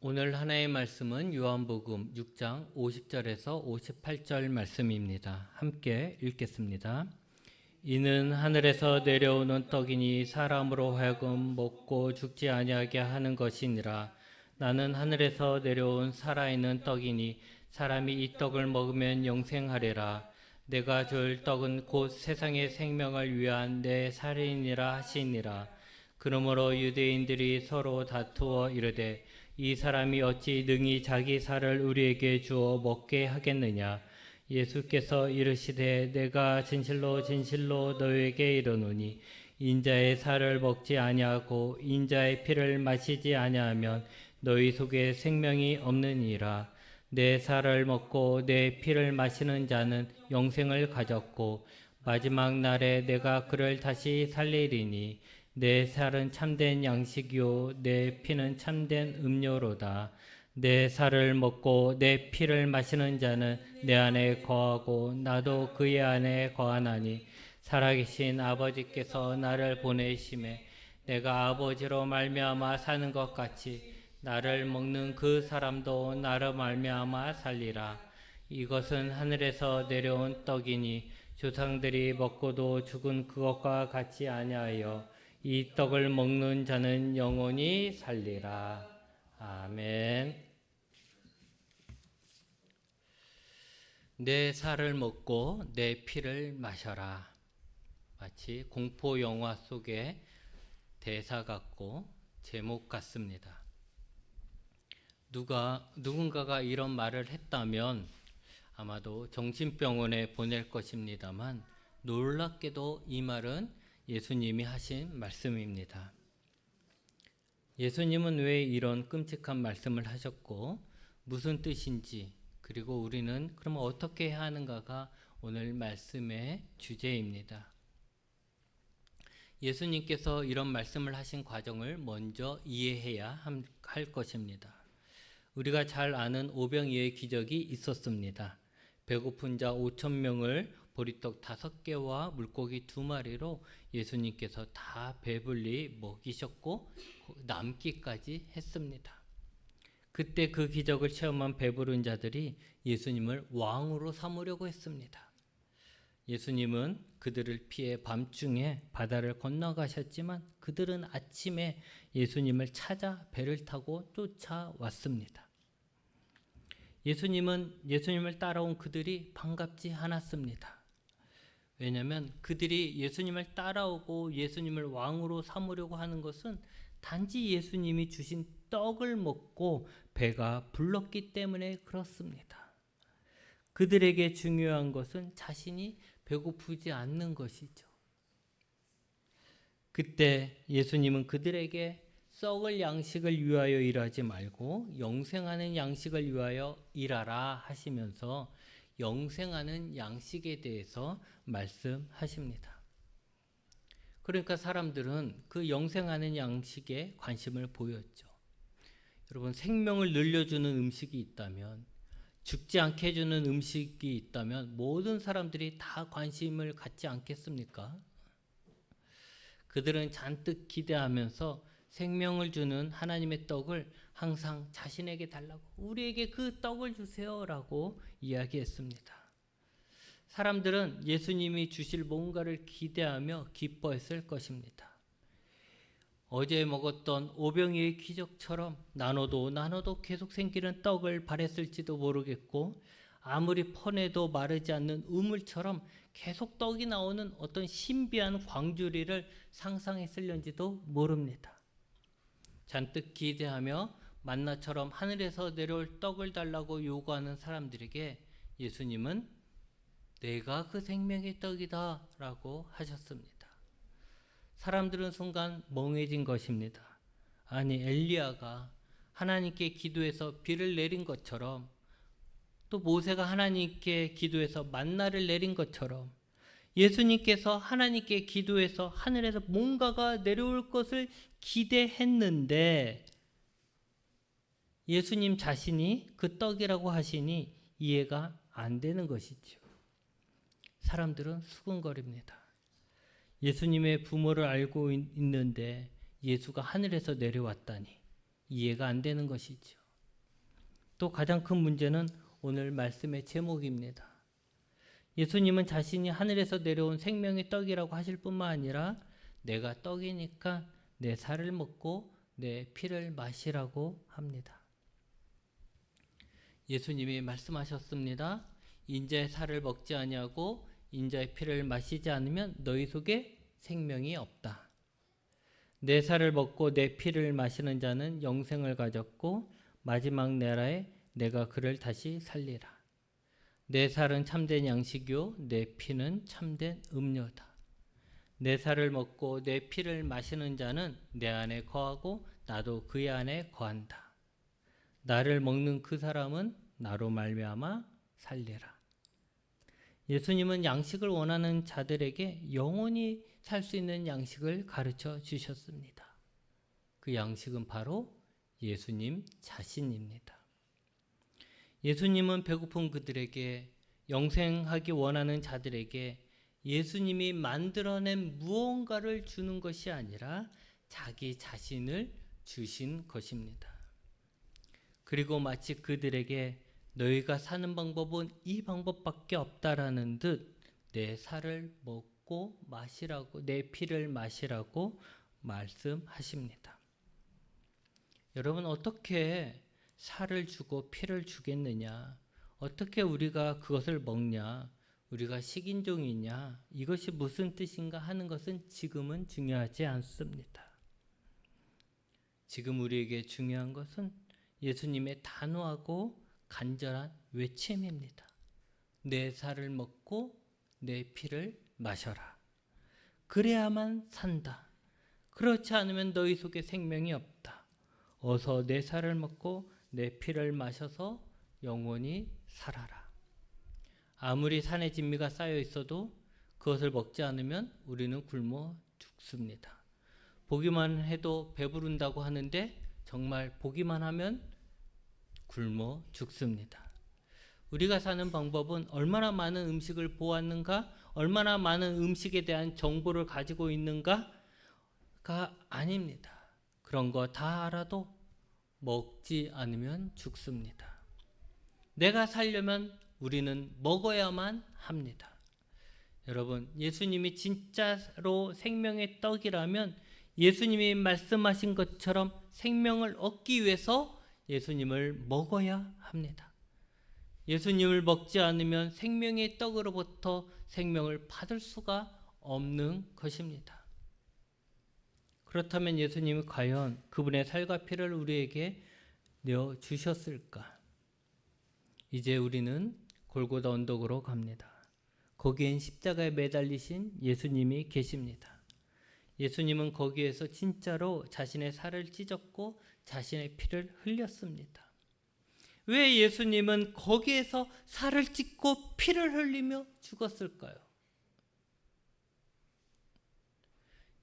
오늘 하나의 말씀은 요한복음 6장 50절에서 58절 말씀입니다. 함께 읽겠습니다. 이는 하늘에서 내려오는 떡이니 사람으로 하여금 먹고 죽지 아니하게 하는 것이니라. 나는 하늘에서 내려온 살아있는 떡이니 사람이 이 떡을 먹으면 영생하리라. 내가 줄 떡은 곧 세상의 생명을 위한 내 살이니라 하시니라. 그러므로 유대인들이 서로 다투어 이르되 이 사람이 어찌 능히 자기 살을 우리에게 주어 먹게 하겠느냐. 예수께서 이르시되 내가 진실로 진실로 너에게 이르노니 인자의 살을 먹지 아니하고 인자의 피를 마시지 아니하면 너희 속에 생명이 없느니라. 내 살을 먹고 내 피를 마시는 자는 영생을 가졌고 마지막 날에 내가 그를 다시 살리리니 내 살은 참된 양식이요 내 피는 참된 음료로다. 내 살을 먹고 내 피를 마시는 자는 내 안에 거하고 나도 그의 안에 거하나니 살아계신 아버지께서 나를 보내심에 내가 아버지로 말미암아 사는 것 같이 나를 먹는 그 사람도 나로 말미암아 살리라. 이것은 하늘에서 내려온 떡이니 조상들이 먹고도 죽은 그것과 같이 아니하여 이 떡을 먹는 자는 영원히 살리라. 아멘. 내 살을 먹고 내 피를 마셔라. 마치 공포 영화 속의 대사 같고 제목 같습니다. 누군가가 이런 말을 했다면 아마도 정신병원에 보낼 것입니다만 놀랍게도 이 말은 예수님이 하신 말씀입니다. 예수님은 왜 이런 끔찍한 말씀을 하셨고 무슨 뜻인지 그리고 우리는 그럼 어떻게 해야 하는가가 오늘 말씀의 주제입니다. 예수님께서 이런 말씀을 하신 과정을 먼저 이해해야 할 것입니다. 우리가 잘 아는 오병이어의 기적이 있었습니다. 배고픈 자 5,000명을 보리떡 5개와 물고기 2마리로 예수님께서 다 배불리 먹이셨고 남기까지 했습니다. 그때 그 기적을 체험한 배부른 자들이 예수님을 왕으로 삼으려고 했습니다. 예수님은 그들을 피해 밤중에 바다를 건너가셨지만 그들은 아침에 예수님을 찾아 배를 타고 쫓아왔습니다. 예수님을 따라온 그들이 반갑지 않았습니다. 왜냐하면 그들이 예수님을 따라오고 예수님을 왕으로 삼으려고 하는 것은 단지 예수님이 주신 떡을 먹고 배가 불렀기 때문에 그렇습니다. 그들에게 중요한 것은 자신이 배고프지 않는 것이죠. 그때 예수님은 그들에게 썩을 양식을 위하여 일하지 말고 영생하는 양식을 위하여 일하라 하시면서 영생하는 양식에 대해서 말씀하십니다. 그러니까 사람들은 그 영생하는 양식에 관심을 보였죠. 여러분, 생명을 늘려주는 음식이 있다면, 죽지 않게 해주는 음식이 있다면 모든 사람들이 다 관심을 갖지 않겠습니까? 그들은 잔뜩 기대하면서 생명을 주는 하나님의 떡을 항상 자신에게 달라고, 우리에게 그 떡을 주세요라고 이야기했습니다. 사람들은 예수님이 주실 뭔가를 기대하며 기뻐했을 것입니다. 어제 먹었던 오병이의 기적처럼 나눠도 계속 생기는 떡을 바랬을지도 모르겠고, 아무리 퍼내도 마르지 않는 우물처럼 계속 떡이 나오는 어떤 신비한 광주리를 상상했을는지도 모릅니다. 잔뜩 기대하며 만나처럼 하늘에서 내려올 떡을 달라고 요구하는 사람들에게 예수님은 내가 그 생명의 떡이다 라고 하셨습니다. 사람들은 순간 멍해진 것입니다. 아니, 엘리야가 하나님께 기도해서 비를 내린 것처럼, 또 모세가 하나님께 기도해서 만나를 내린 것처럼 예수님께서 하나님께 기도해서 하늘에서 뭔가가 내려올 것을 기대했는데 예수님 자신이 그 떡이라고 하시니 이해가 안 되는 것이죠. 사람들은 수군거립니다. 예수님의 부모를 알고 있는데 예수가 하늘에서 내려왔다니 이해가 안 되는 것이죠. 또 가장 큰 문제는 오늘 말씀의 제목입니다. 예수님은 자신이 하늘에서 내려온 생명의 떡이라고 하실 뿐만 아니라 내가 떡이니까 내 살을 먹고 내 피를 마시라고 합니다. 예수님이 말씀하셨습니다. 인자의 살을 먹지 아니하고 인자의 피를 마시지 않으면 너희 속에 생명이 없다. 내 살을 먹고 내 피를 마시는 자는 영생을 가졌고 마지막 나라에 내가 그를 다시 살리라. 내 살은 참된 양식이요 내 피는 참된 음료다. 내 살을 먹고 내 피를 마시는 자는 내 안에 거하고 나도 그의 안에 거한다. 나를 먹는 그 사람은 나로 말미암아 살리라. 예수님은 양식을 원하는 자들에게 영원히 살 수 있는 양식을 가르쳐 주셨습니다. 그 양식은 바로 예수님 자신입니다. 예수님은 배고픈 그들에게, 영생하기 원하는 자들에게 예수님이 만들어낸 무언가를 주는 것이 아니라 자기 자신을 주신 것입니다. 그리고 마치 그들에게 너희가 사는 방법은 이 방법밖에 없다라는 듯 내 살을 먹고 마시라고, 내 피를 마시라고 말씀하십니다. 여러분, 어떻게 살을 주고 피를 주겠느냐? 어떻게 우리가 그것을 먹냐? 우리가 식인종이냐? 이것이 무슨 뜻인가 하는 것은 지금은 중요하지 않습니다. 지금 우리에게 중요한 것은 예수님의 단호하고 간절한 외침입니다. 내 살을 먹고 내 피를 마셔라. 그래야만 산다. 그렇지 않으면 너희 속에 생명이 없다. 어서 내 살을 먹고 내 피를 마셔서 영원히 살아라. 아무리 산에 진미가 쌓여 있어도 그것을 먹지 않으면 우리는 굶어 죽습니다. 보기만 해도 배부른다고 하는데 정말 보기만 하면 굶어 죽습니다. 우리가 사는 방법은 얼마나 많은 음식을 보았는가, 얼마나 많은 음식에 대한 정보를 가지고 있는가가 아닙니다. 그런 거 다 알아도 먹지 않으면 죽습니다. 내가 살려면 우리는 먹어야만 합니다. 여러분, 예수님이 진짜로 생명의 떡이라면 예수님이 말씀하신 것처럼 생명을 얻기 위해서 예수님을 먹어야 합니다. 예수님을 먹지 않으면 생명의 떡으로부터 생명을 받을 수가 없는 것입니다. 그렇다면 예수님이 과연 그분의 살과 피를 우리에게 내어주셨을까? 이제 우리는 골고다 언덕으로 갑니다. 거기엔 십자가에 매달리신 예수님이 계십니다. 예수님은 거기에서 진짜로 자신의 살을 찢었고 자신의 피를 흘렸습니다. 왜 예수님은 거기에서 살을 찢고 피를 흘리며 죽었을까요?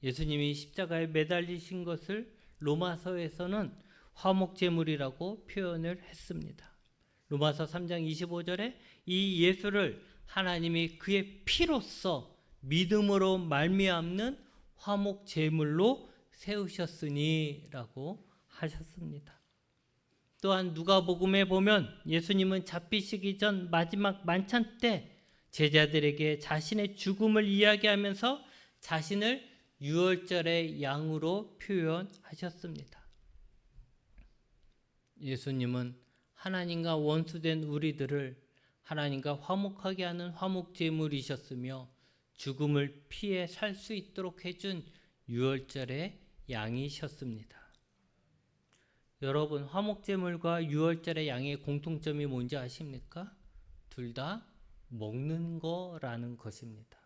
예수님이 십자가에 매달리신 것을 로마서에서는 화목제물이라고 표현을 했습니다. 로마서 3장 25절에 이 예수를 하나님이 그의 피로써 믿음으로 말미암는 화목제물로 세우셨으니라고 하셨습니다. 또한 누가복음에 보면 예수님은 잡히시기 전 마지막 만찬 때 제자들에게 자신의 죽음을 이야기하면서 자신을 유월절의 양으로 표현하셨습니다. 예수님은 하나님과 원수된 우리들을 하나님과 화목하게 하는 화목제물이셨으며 죽음을 피해 살 수 있도록 해준 유월절의 양이셨습니다. 여러분, 화목제물과 유월절의 양의 공통점이 뭔지 아십니까? 둘 다 먹는 거라는 것입니다.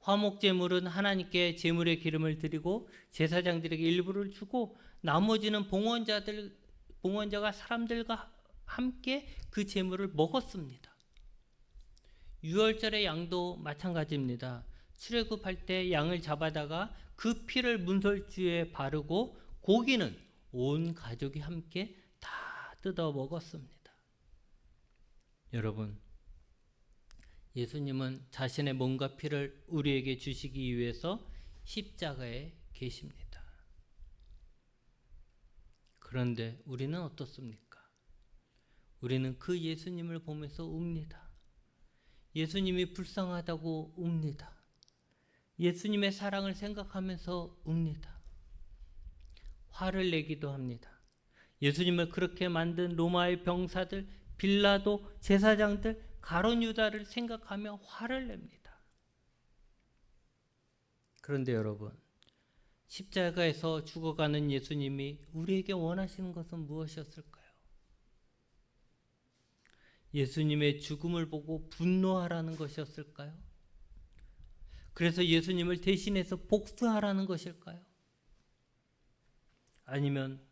화목제물은 하나님께 제물의 기름을 드리고 제사장들에게 일부를 주고 나머지는 봉헌자가 사람들과 함께 그 제물을 먹었습니다. 유월절의 양도 마찬가지입니다. 출애굽할 때 양을 잡아다가 그 피를 문설주에 바르고 고기는 온 가족이 함께 다 뜯어 먹었습니다. 여러분, 예수님은 자신의 몸과 피를 우리에게 주시기 위해서 십자가에 계십니다. 그런데 우리는 어떻습니까? 우리는 그 예수님을 보면서 웁니다. 예수님이 불쌍하다고 웁니다. 예수님의 사랑을 생각하면서 웁니다. 화를 내기도 합니다. 예수님을 그렇게 만든 로마의 병사들, 빌라도, 제사장들, 가룟 유다를 생각하며 화를 냅니다. 그런데 여러분, 십자가에서 죽어가는 예수님이 우리에게 원하시는 것은 무엇이었을까요? 예수님의 죽음을 보고 분노하라는 것이었을까요? 그래서 예수님을 대신해서 복수하라는 것일까요? 아니면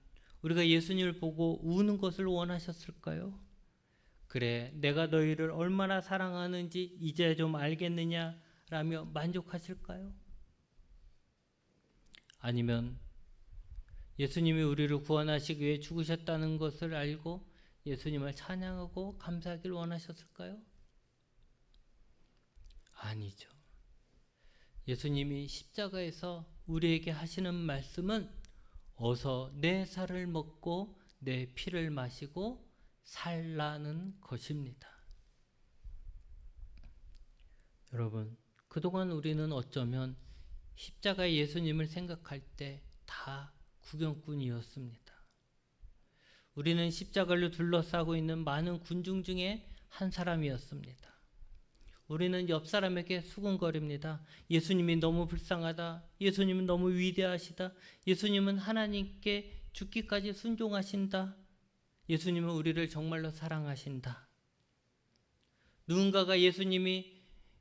우리가 예수님을 보고 우는 것을 원하셨을까요? 그래, 내가 너희를 얼마나 사랑하는지 이제 좀 알겠느냐라며 만족하실까요? 아니면 예수님이 우리를 구원하시기 위해 죽으셨다는 것을 알고 예수님을 찬양하고 감사하길 원하셨을까요? 아니죠. 예수님이 십자가에서 우리에게 하시는 말씀은 어서 내 살을 먹고 내 피를 마시고 살라는 것입니다. 여러분, 그동안 우리는 어쩌면 십자가의 예수님을 생각할 때 다 구경꾼이었습니다. 우리는 십자가를 둘러싸고 있는 많은 군중 중에 한 사람이었습니다. 우리는 옆 사람에게 수군거립니다. 예수님이 너무 불쌍하다. 예수님은 너무 위대하시다. 예수님은 하나님께 죽기까지 순종하신다. 예수님은 우리를 정말로 사랑하신다. 누군가가 예수님이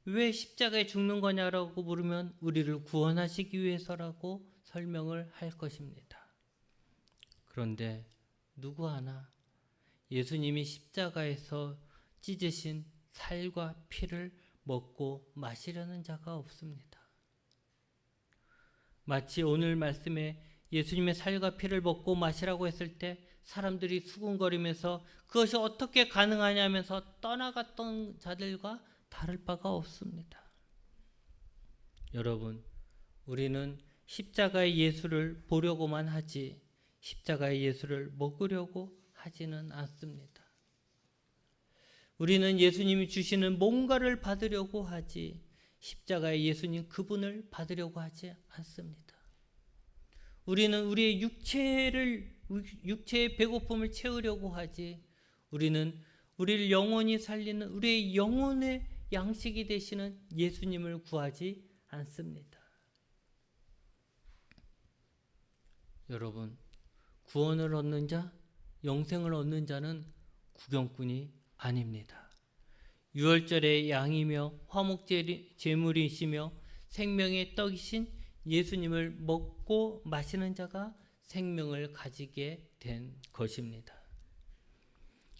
왜 십자가에 죽는 거냐라고 물으면 우리를 구원하시기 위해서라고 설명을 할 것입니다. 그런데 누구 하나 예수님이 십자가에서 찢으신 살과 피를 먹고 마시려는 자가 없습니다. 마치 오늘 말씀에 예수님의 살과 피를 먹고 마시라고 했을 때 사람들이 수군거리면서 그것이 어떻게 가능하냐면서 떠나갔던 자들과 다를 바가 없습니다. 여러분, 우리는 십자가의 예수를 보려고만 하지 십자가의 예수를 먹으려고 하지는 않습니다. 우리는 예수님이 주시는 뭔가를 받으려고 하지 십자가의 예수님 그분을 받으려고 하지 않습니다. 우리는 우리의 육체의 배고픔을 채우려고 하지 우리는 우리를 영원히 살리는 우리의 영혼의 양식이 되시는 예수님을 구하지 않습니다. 여러분, 구원을 얻는 자, 영생을 얻는 자는 구경꾼이 아닙니다. 유월절의 양이며 화목 제물이시며 생명의 떡이신 예수님을 먹고 마시는 자가 생명을 가지게 된 것입니다.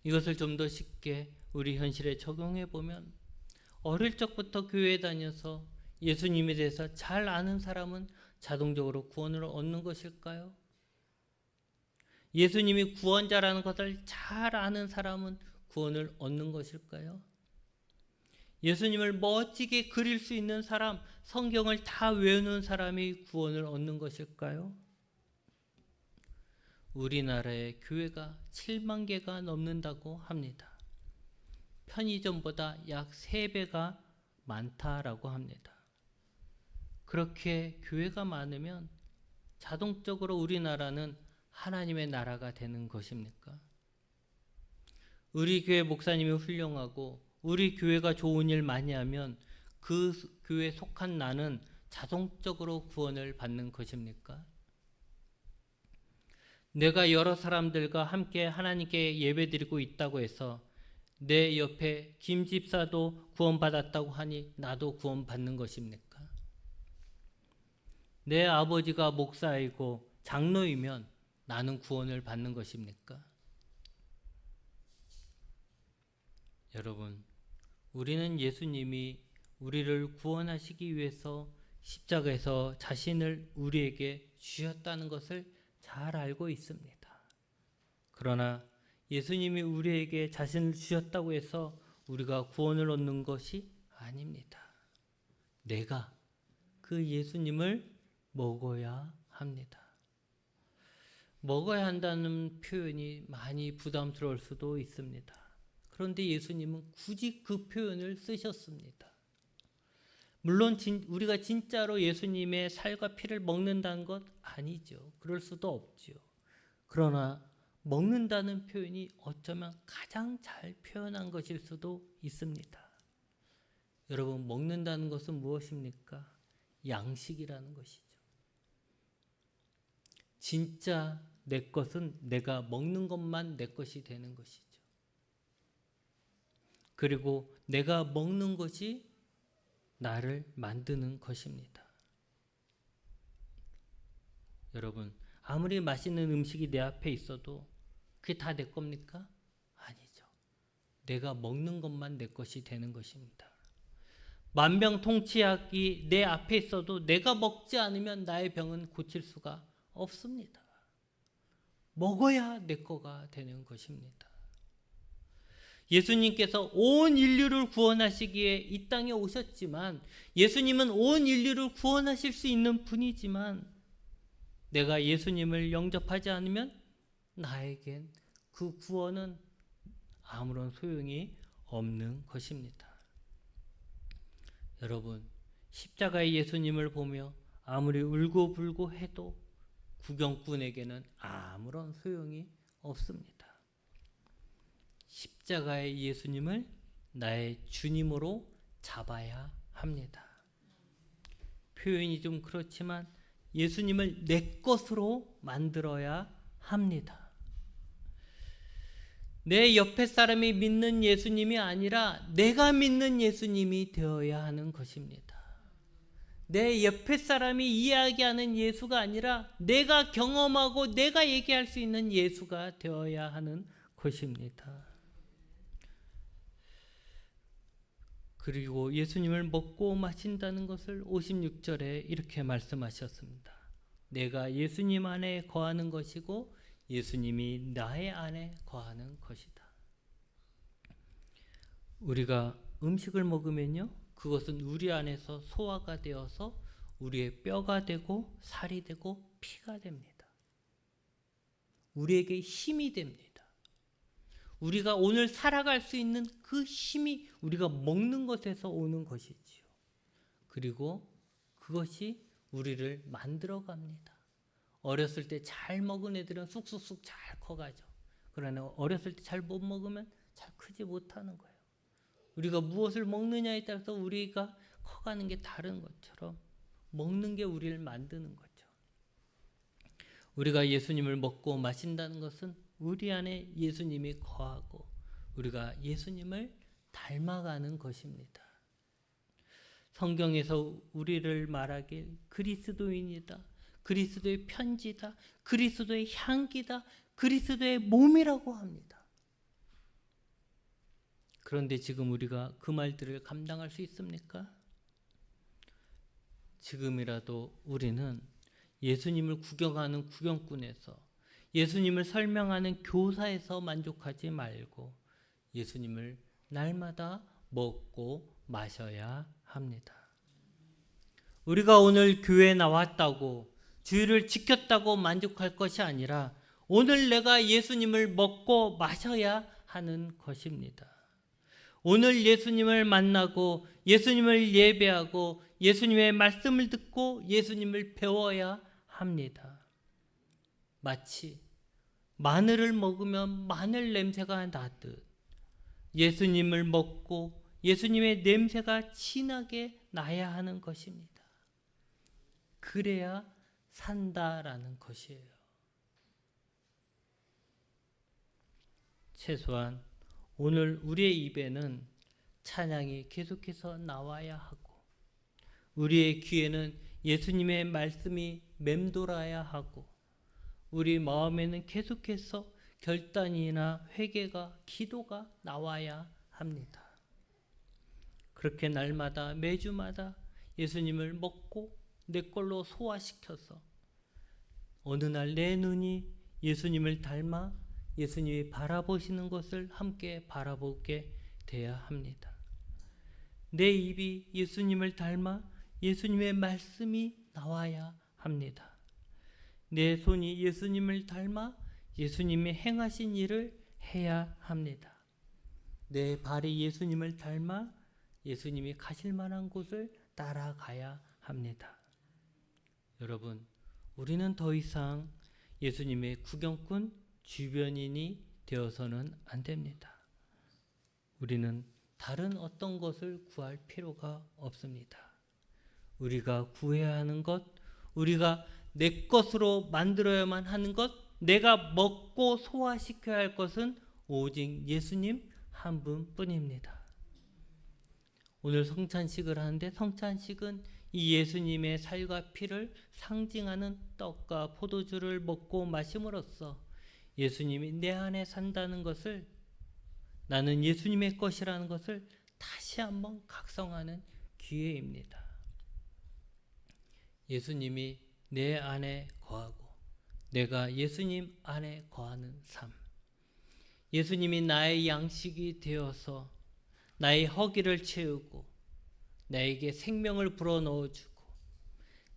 이것을 좀 더 쉽게 우리 현실에 적용해 보면 어릴 적부터 교회에 다녀서 예수님에 대해서 잘 아는 사람은 자동적으로 구원을 얻는 것일까요? 예수님이 구원자라는 것을 잘 아는 사람은 구원을 얻는 것일까요? 예수님을 멋지게 그릴 수 있는 사람, 성경을 다 외우는 사람이 구원을 얻는 것일까요? 우리나라의 교회가 7만 개가 넘는다고 합니다. 편의점보다 약 3배가 많다라고 합니다. 그렇게 교회가 많으면 자동적으로 우리나라는 하나님의 나라가 되는 것입니까? 우리 교회 목사님이 훌륭하고 우리 교회가 좋은 일 많이 하면 그 교회에 속한 나는 자동적으로 구원을 받는 것입니까? 내가 여러 사람들과 함께 하나님께 예배드리고 있다고 해서 내 옆에 김 집사도 구원받았다고 하니 나도 구원받는 것입니까? 내 아버지가 목사이고 장로이면 나는 구원을 받는 것입니까? 여러분, 우리는 예수님이 우리를 구원하시기 위해서 십자가에서 자신을 우리에게 주셨다는 것을 잘 알고 있습니다. 그러나 예수님이 우리에게 자신을 주셨다고 해서 우리가 구원을 얻는 것이 아닙니다. 내가 그 예수님을 먹어야 합니다. 먹어야 한다는 표현이 많이 부담스러울 수도 있습니다. 그런데 예수님은 굳이 그 표현을 쓰셨습니다. 물론 우리가 진짜로 예수님의 살과 피를 먹는다는 것 아니죠. 그럴 수도 없죠. 그러나 먹는다는 표현이 어쩌면 가장 잘 표현한 것일 수도 있습니다. 여러분, 먹는다는 것은 무엇입니까? 양식이라는 것이죠. 진짜 내 것은 내가 먹는 것만 내 것이 되는 것이죠. 그리고 내가 먹는 것이 나를 만드는 것입니다. 여러분, 아무리 맛있는 음식이 내 앞에 있어도 그게 다 내 겁니까? 아니죠. 내가 먹는 것만 내 것이 되는 것입니다. 만병통치약이 내 앞에 있어도 내가 먹지 않으면 나의 병은 고칠 수가 없습니다. 먹어야 내 거가 되는 것입니다. 예수님께서 온 인류를 구원하시기에 이 땅에 오셨지만, 예수님은 온 인류를 구원하실 수 있는 분이지만, 내가 예수님을 영접하지 않으면 나에겐 그 구원은 아무런 소용이 없는 것입니다. 여러분, 십자가의 예수님을 보며 아무리 울고불고 해도 구경꾼에게는 아무런 소용이 없습니다. 십자가의 예수님을 나의 주님으로 잡아야 합니다. 표현이 좀 그렇지만 예수님을 내 것으로 만들어야 합니다. 내 옆에 사람이 믿는 예수님이 아니라 내가 믿는 예수님이 되어야 하는 것입니다. 내 옆에 사람이 이야기하는 예수가 아니라 내가 경험하고 내가 얘기할 수 있는 예수가 되어야 하는 것입니다. 그리고 예수님을 먹고 마신다는 것을 56절에 이렇게 말씀하셨습니다. 내가 예수님 안에 거하는 것이고 예수님이 나의 안에 거하는 것이다. 우리가 음식을 먹으면요, 그것은 우리 안에서 소화가 되어서 우리의 뼈가 되고 살이 되고 피가 됩니다. 우리에게 힘이 됩니다. 우리가 오늘 살아갈 수 있는 그 힘이 우리가 먹는 것에서 오는 것이지요. 그리고 그것이 우리를 만들어갑니다. 어렸을 때 잘 먹은 애들은 쑥쑥쑥 잘 커가죠. 그러나 어렸을 때 잘 못 먹으면 잘 크지 못하는 거예요. 우리가 무엇을 먹느냐에 따라서 우리가 커가는 게 다른 것처럼 먹는 게 우리를 만드는 거죠. 우리가 예수님을 먹고 마신다는 것은 우리 안에 예수님이 거하고 우리가 예수님을 닮아가는 것입니다. 성경에서 우리를 말하길 그리스도인이다, 그리스도의 편지다, 그리스도의 향기다, 그리스도의 몸이라고 합니다. 그런데 지금 우리가 그 말들을 감당할 수 있습니까? 지금이라도 우리는 예수님을 구경하는 구경꾼에서, 예수님을 설명하는 교사에서 만족하지 말고 예수님을 날마다 먹고 마셔야 합니다. 우리가 오늘 교회에 나왔다고, 주일을 지켰다고 만족할 것이 아니라 오늘 내가 예수님을 먹고 마셔야 하는 것입니다. 오늘 예수님을 만나고 예수님을 예배하고 예수님의 말씀을 듣고 예수님을 배워야 합니다. 마치 마늘을 먹으면 마늘 냄새가 나듯 예수님을 먹고 예수님의 냄새가 진하게 나야 하는 것입니다. 그래야 산다라는 것이에요. 최소한 오늘 우리의 입에는 찬양이 계속해서 나와야 하고 우리의 귀에는 예수님의 말씀이 맴돌아야 하고 우리 마음에는 계속해서 결단이나 회개가, 기도가 나와야 합니다. 그렇게 날마다 매주마다 예수님을 먹고 내 걸로 소화시켜서 어느 날 내 눈이 예수님을 닮아 예수님이 바라보시는 것을 함께 바라보게 돼야 합니다. 내 입이 예수님을 닮아 예수님의 말씀이 나와야 합니다. 내 손이 예수님을 닮아 예수님이 행하신 일을 해야 합니다. 내 발이 예수님을 닮아 예수님이 가실 만한 곳을 따라가야 합니다. 여러분, 우리는 더 이상 예수님의 구경꾼 주변인이 되어서는 안 됩니다. 우리는 다른 어떤 것을 구할 필요가 없습니다. 우리가 구해야 하는 것, 우리가 내 것으로 만들어야만 하는 것, 내가 먹고 소화시켜야 할 것은 오직 예수님 한 분뿐입니다. 오늘 성찬식을 하는데 성찬식은 이 예수님의 살과 피를 상징하는 떡과 포도주를 먹고 마심으로써 예수님이 내 안에 산다는 것을, 나는 예수님의 것이라는 것을 다시 한번 각성하는 기회입니다. 예수님이 내 안에 거하고 내가 예수님 안에 거하는 삶, 예수님이 나의 양식이 되어서 나의 허기를 채우고 나에게 생명을 불어넣어주고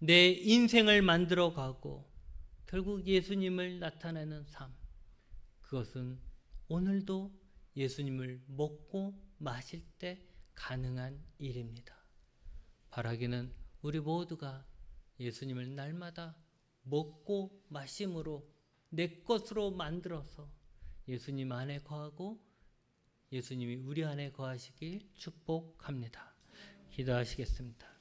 내 인생을 만들어가고 결국 예수님을 나타내는 삶, 그것은 오늘도 예수님을 먹고 마실 때 가능한 일입니다. 바라기는 우리 모두가 예수님을 날마다 먹고 마심으로 내 것으로 만들어서 예수님 안에 거하고 예수님이 우리 안에 거하시길 축복합니다. 기도하시겠습니다.